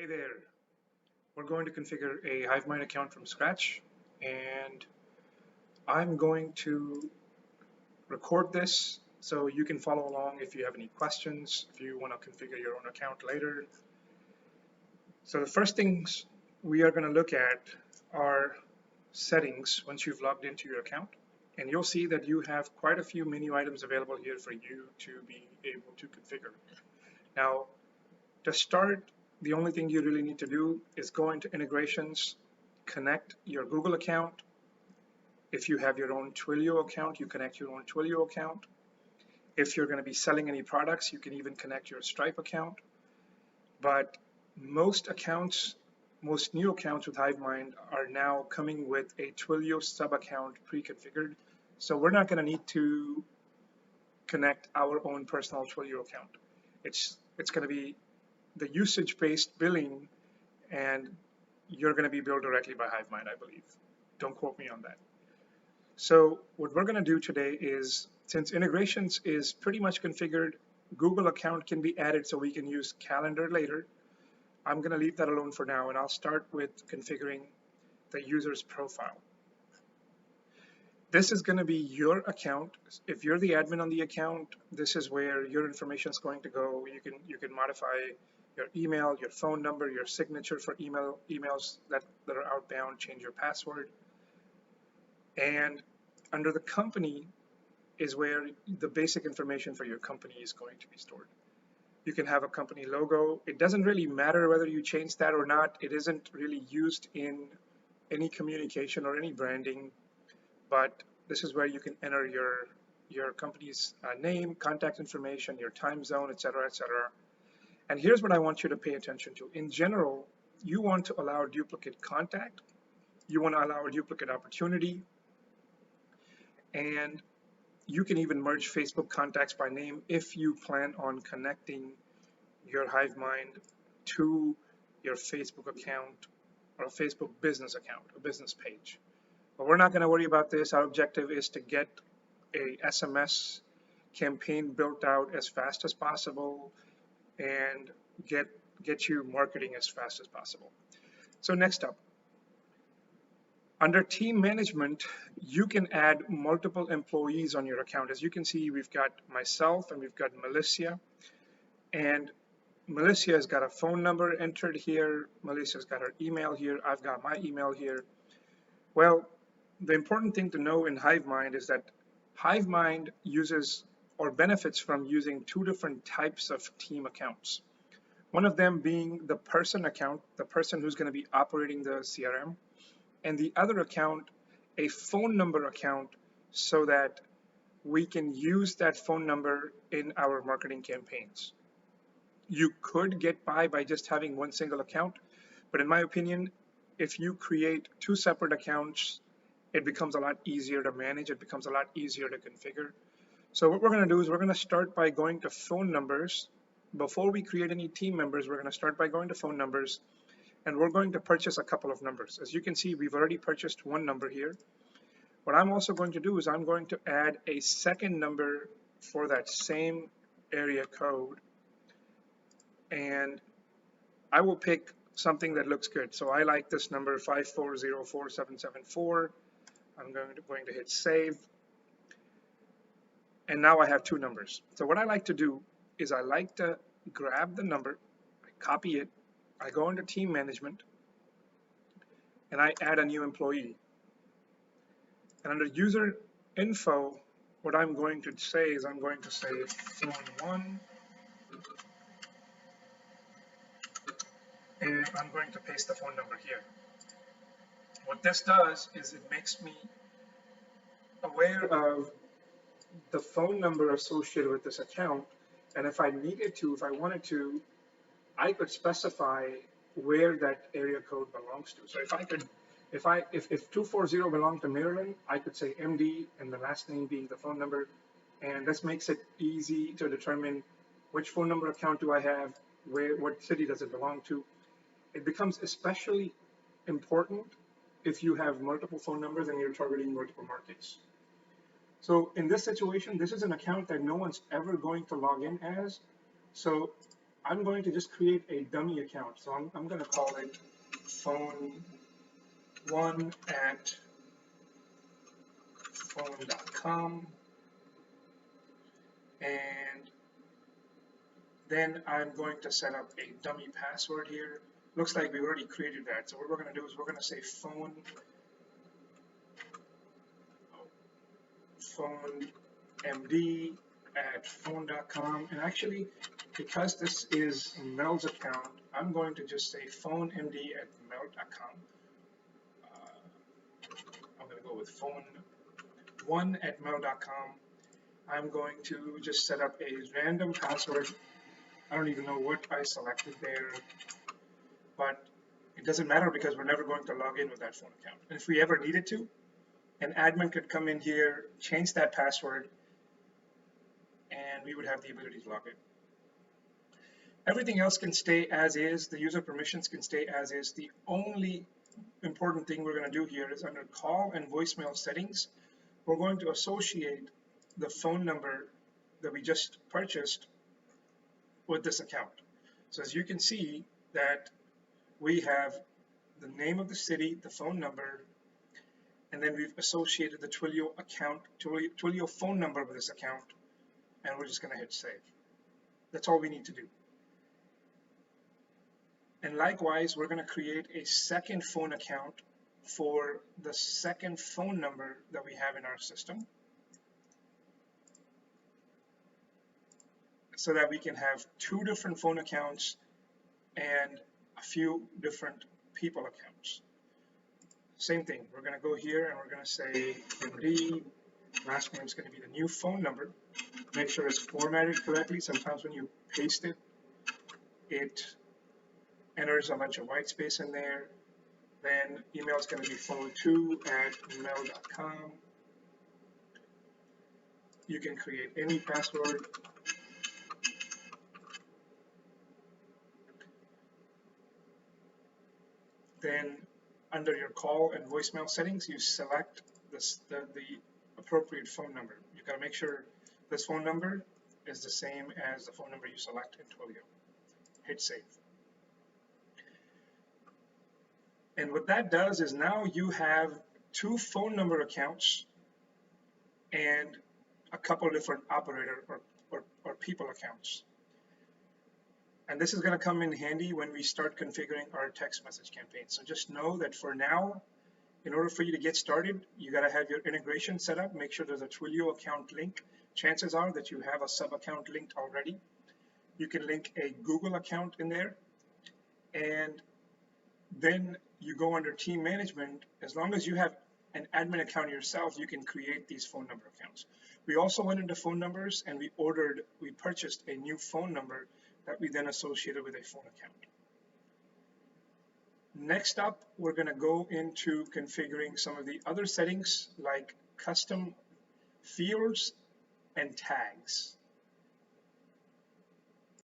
Hey there, we're going to configure a HiveMind account from scratch, and I'm going to record this so you can follow along if you have any questions, if you want to configure your own account later. So the first things we are going to look at are settings once you've logged into your account, and you'll see that you have quite a few menu items available here for you to be able to configure. Now, to start, the only thing you really need to do is go into integrations, connect your Google account. If you have your own Twilio account, you connect your own Twilio account. If you're going to be selling any products, you can even connect your Stripe account. But most accounts, most new accounts with HiveMind are now coming with a Twilio sub account pre-configured. So we're not going to need to connect our own personal Twilio account. It's going to be the usage-based billing, and you're going to be billed directly by HiveMind, I believe. Don't quote me on that. So what we're going to do today is, since integrations is pretty much configured, Google account can be added so we can use Calendar later. I'm going to leave that alone for now, and I'll start with configuring the user's profile. This is going to be your account. If you're the admin on the account, this is where your information is going to go. You can modify your email, your phone number, your signature for emails that are outbound, change your password. And under the company is where the basic information for your company is going to be stored. You can have a company logo. It doesn't really matter whether you change that or not. It isn't really used in any communication or any branding, but this is where you can enter your company's name, contact information, your time zone, etc., etc. And here's what I want you to pay attention to. In general, you want to allow duplicate contact. You want to allow a duplicate opportunity. And you can even merge Facebook contacts by name if you plan on connecting your HiveMind to your Facebook account or a Facebook business account, a business page. But we're not going to worry about this. Our objective is to get a SMS campaign built out as fast as possible and get you marketing as fast as possible. So next up, under team management, you can add multiple employees on your account. As you can see, we've got myself and we've got Melissa. And Melissa has got a phone number entered here. Melissa's got her email here. I've got my email here. Well, the important thing to know in HiveMind is that HiveMind uses or benefits from using two different types of team accounts. One of them being the person account, the person who's going to be operating the CRM, and the other account, a phone number account, so that we can use that phone number in our marketing campaigns. You could get by just having one single account, but in my opinion, if you create two separate accounts, it becomes a lot easier to manage. It becomes a lot easier to configure. So what we're going to do is we're going to start by going to phone numbers. Before we create any team members, we're going to start by going to phone numbers, and we're going to purchase a couple of numbers. As you can see, we've already purchased one number here. What I'm also going to do is I'm going to add a second number for that same area code, and I will pick something that looks good. So I like this number 5404774. I'm going to hit save, and now I have two numbers. So what I like to do is I like to grab the number, I copy it, I go into team management, and I add a new employee. And under user info, what I'm going to say is I'm going to say phone one, and I'm going to paste the phone number here. What this does is it makes me aware of the phone number associated with this account, and if I needed to, if I wanted to, I could specify where that area code belongs to. So if 240 belonged to Maryland, I could say MD and the last name being the phone number, and this makes it easy to determine which phone number account do I have, what city does it belong to. It becomes especially important if you have multiple phone numbers and you're targeting multiple markets. So in this situation, this is an account that no one's ever going to log in as. So I'm going to just create a dummy account. So I'm going to call it phone1@phone.com, and then I'm going to set up a dummy password here. Looks like we already created that. So what we're going to do is we're going to say phonemd@phone.com, and actually, because this is Mel's account, I'm going to just say phonemd@mel.com. I'm going to go with phone1@mel.com. I'm going to just set up a random password. I don't even know what I selected there, but it doesn't matter because we're never going to log in with that phone account. And if we ever needed to, an admin could come in here, change that password, and we would have the ability to log in. Everything else can stay as is. The user permissions can stay as is. The only important thing we're going to do here is under call and voicemail settings, we're going to associate the phone number that we just purchased with this account. So as you can see that we have the name of the city, the phone number, and then we've associated the Twilio account, Twilio phone number with this account, and we're just going to hit save. That's all we need to do. And likewise, we're going to create a second phone account for the second phone number that we have in our system, so that we can have two different phone accounts and a few different people accounts. Same thing, we're going to go here and we're going to say MD, last name is going to be the new phone number. Make sure it's formatted correctly. Sometimes when you paste it, it enters a bunch of white space in there. Then email is going to be phone2@mel.com. You can create any password. Then under your call and voicemail settings, you select the appropriate phone number. You got to make sure this phone number is the same as the phone number you select in Twilio. Hit save. And what that does is now you have two phone number accounts and a couple of different operator or people accounts. And this is going to come in handy when we start configuring our text message campaign. So just know that for now, in order for you to get started, you got to have your integration set up. Make sure there's a Twilio account link. Chances are that you have a sub account linked already. You can link a Google account in there, and then you go under team management. As long as you have an admin account yourself, you can create these phone number accounts. We also went into phone numbers and we purchased a new phone number that we then associated with a phone account. Next up, we're going to go into configuring some of the other settings like custom fields and tags.